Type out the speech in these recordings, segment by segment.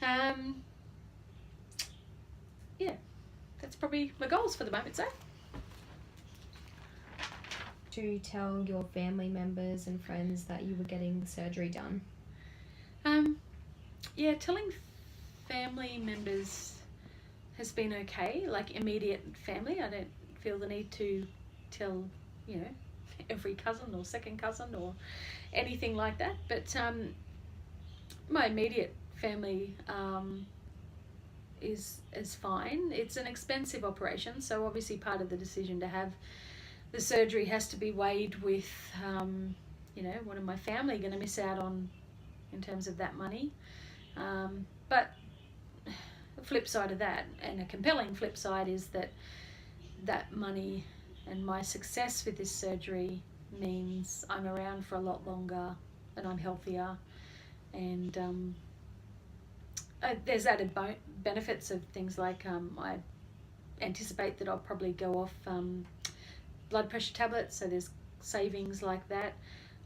Yeah, that's probably my goals for the moment, so. To tell your family members and friends that you were getting the surgery done? Yeah, telling family members has been okay, like immediate family. I don't feel the need to tell, every cousin or second cousin or anything like that. But my immediate family is fine. It's an expensive operation, so obviously part of the decision to have the surgery has to be weighed with, what am my family going to miss out on in terms of that money? But the flip side of that, and a compelling flip side, is that money and my success with this surgery means I'm around for a lot longer and I'm healthier, and there's added benefits of things like I anticipate that I'll probably go off blood pressure tablets, so there's savings like that.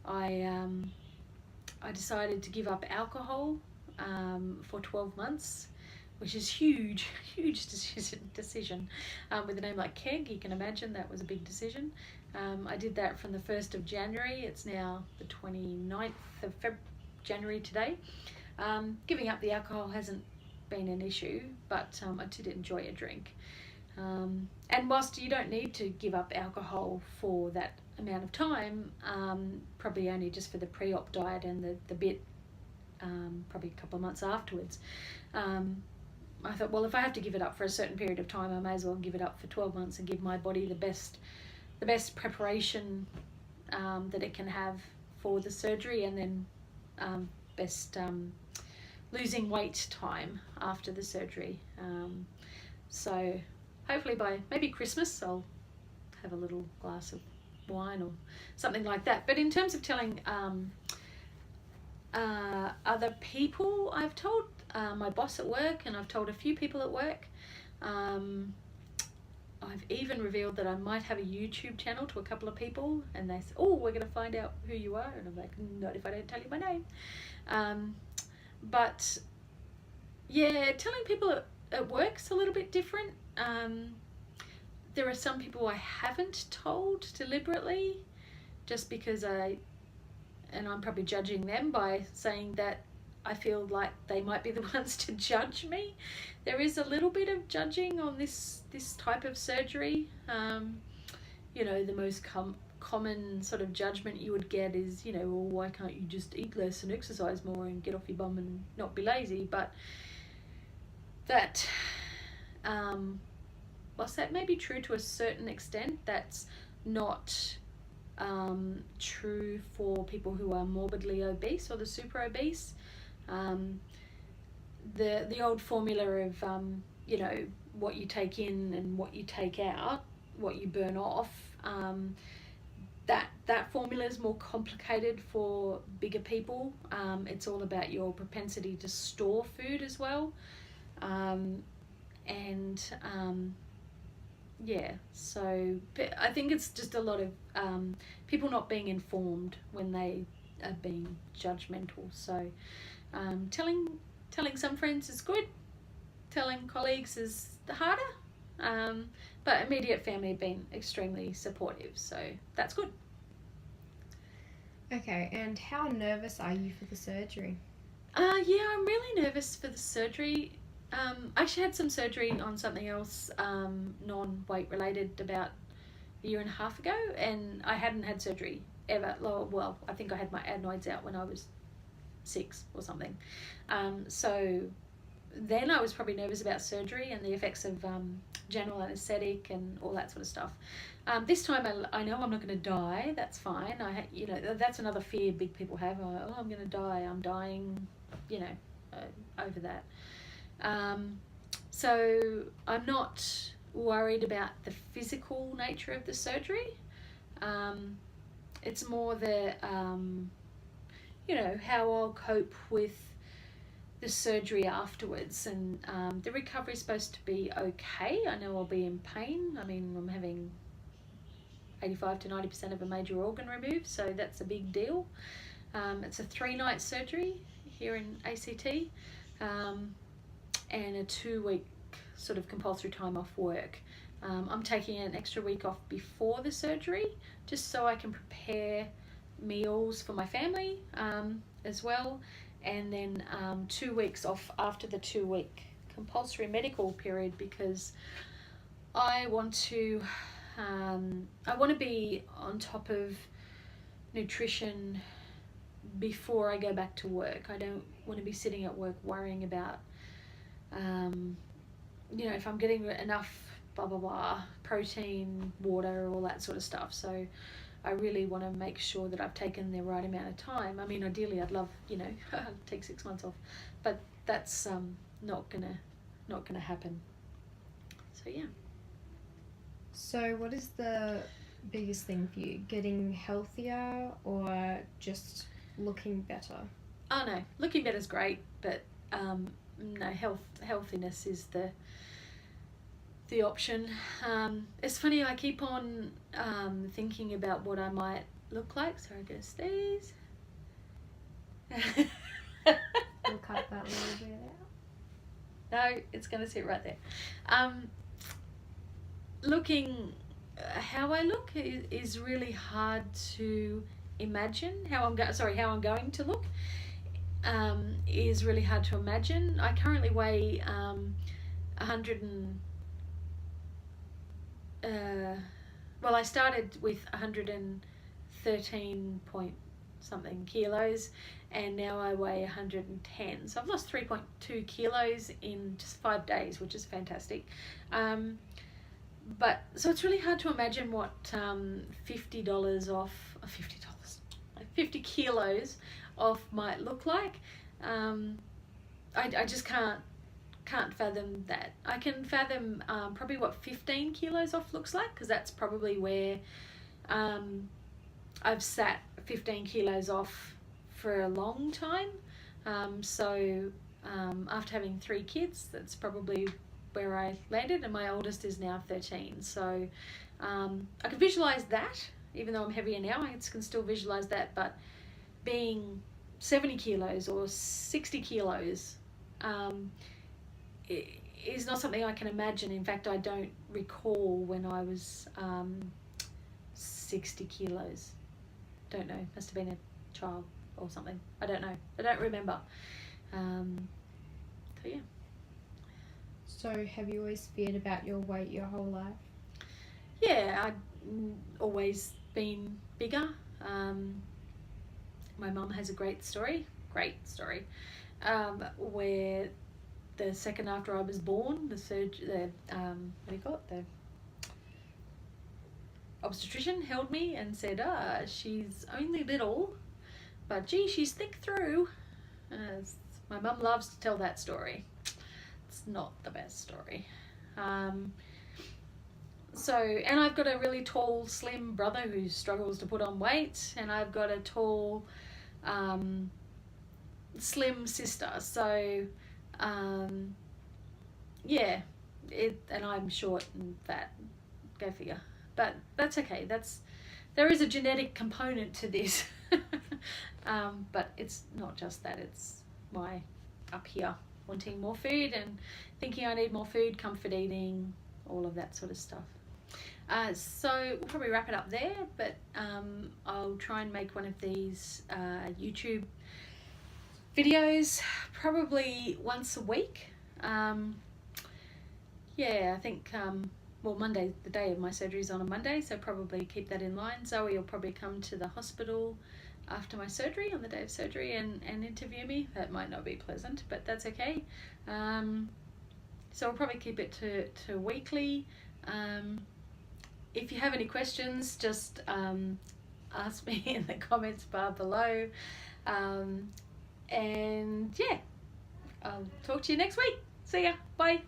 I decided to give up alcohol for 12 months, which is huge decision. With a name like Keg, you can imagine that was a big decision. I did that from the 1st of January. It's now the 29th of January today. Giving up the alcohol hasn't been an issue, but I did enjoy a drink. And whilst you don't need to give up alcohol for that amount of time, probably only just for the pre-op diet and the bit probably a couple of months afterwards, I thought, well, if I have to give it up for a certain period of time, I may as well give it up for 12 months and give my body the best preparation that it can have for the surgery, and then best losing weight time after the surgery. So hopefully by maybe Christmas I'll have a little glass of wine or something like that. But in terms of telling other people, I've told my boss at work, and I've told a few people at work. I've even revealed that I might have a YouTube channel to a couple of people, and they said, oh, we're going to find out who you are, and I'm like, not if I don't tell you my name. But yeah, telling people at work's a little bit different. There are some people I haven't told deliberately, just because I'm probably judging them by saying that I feel like they might be the ones to judge me. There is a little bit of judging on this type of surgery. The most common sort of judgment you would get is, well, why can't you just eat less and exercise more and get off your bum and not be lazy? But that, whilst that may be true to a certain extent, that's not true for people who are morbidly obese or the super obese. The old formula of what you take in and what you take out, what you burn off, that formula is more complicated for bigger people. It's all about your propensity to store food as well, so I think it's just a lot of people not being informed when they are being judgmental. So telling some friends is good, telling colleagues is harder, but immediate family have been extremely supportive, so that's good. Okay, and how nervous are you for the surgery? Yeah, I'm really nervous for the surgery. I actually had some surgery on something else, non-weight related, about a year and a half ago, and I hadn't had surgery ever. Well, I think I had my adenoids out when I was 6 or something. So then I was probably nervous about surgery and the effects of general anaesthetic and all that sort of stuff. This time I know I'm not going to die. That's fine. That's another fear big people have. Oh, I'm going to die. I'm dying. Over that. So I'm not worried about the physical nature of the surgery. It's more the how I'll cope with the surgery afterwards, and the recovery is supposed to be okay. I know I'll be in pain. I mean, I'm having 85 to 90% of a major organ removed, so that's a big deal. It's a 3-night surgery here in ACT. and a 2-week sort of compulsory time off work. I'm taking an extra week off before the surgery just so I can prepare meals for my family as well, and then 2 weeks off after the 2-week compulsory medical period, because I want to be on top of nutrition before I go back to work. I don't want to be sitting at work worrying about if I'm getting enough blah blah blah, protein, water, all that sort of stuff. So I really want to make sure that I've taken the right amount of time. I mean, ideally I'd love, take 6 months off, but that's not gonna happen. So yeah. So what is the biggest thing for you? Getting healthier or just looking better? Oh no, looking better is great, but no, healthiness is the option. It's funny, I keep on thinking about what I might look like. Sorry, I'm gonna sneeze. We'll cut that little bit out. No, it's gonna sit right there. Looking how I look is really hard to imagine. How I'm going to look is really hard to imagine. I currently weigh 100 and I started with 113 point something kilos, and now I weigh 110. So I've lost 3.2 kilos in just 5 days, which is fantastic. But so it's really hard to imagine what $50 off, $50 kilos off might look like. I just can't fathom that. I can fathom probably what 15 kilos off looks like, because that's probably where I've sat 15 kilos off for a long time. So after having 3 kids, that's probably where I landed, and my oldest is now 13. So I can visualize that, even though I'm heavier now, I can still visualize that. But being 70 kilos or 60 kilos is not something I can imagine. In fact, I don't recall when I was 60 kilos. Don't know, must have been a child or something. I don't know, I don't remember. So yeah. So have you always feared about your weight your whole life? Yeah, I've always been bigger. My mum has a great story, where the second after I was born, the obstetrician held me and said, she's only little, but gee, she's thick through. My mum loves to tell that story. It's not the best story. And I've got a really tall, slim brother who struggles to put on weight, and I've got a tall, slim sister. So, yeah, and I'm short and fat. Go figure. But that's okay. There is a genetic component to this. But it's not just that. It's my up here wanting more food and thinking I need more food, comfort eating, all of that sort of stuff. So we'll probably wrap it up there, but I'll try and make one of these YouTube videos probably once a week. Yeah, I think, Monday, the day of my surgery is on a Monday, so probably keep that in line. Zoe will probably come to the hospital after my surgery, on the day of surgery, and interview me. That might not be pleasant, but that's okay. So I'll probably keep it to weekly. If you have any questions, just ask me in the comments bar below. And yeah, I'll talk to you next week. See ya. Bye.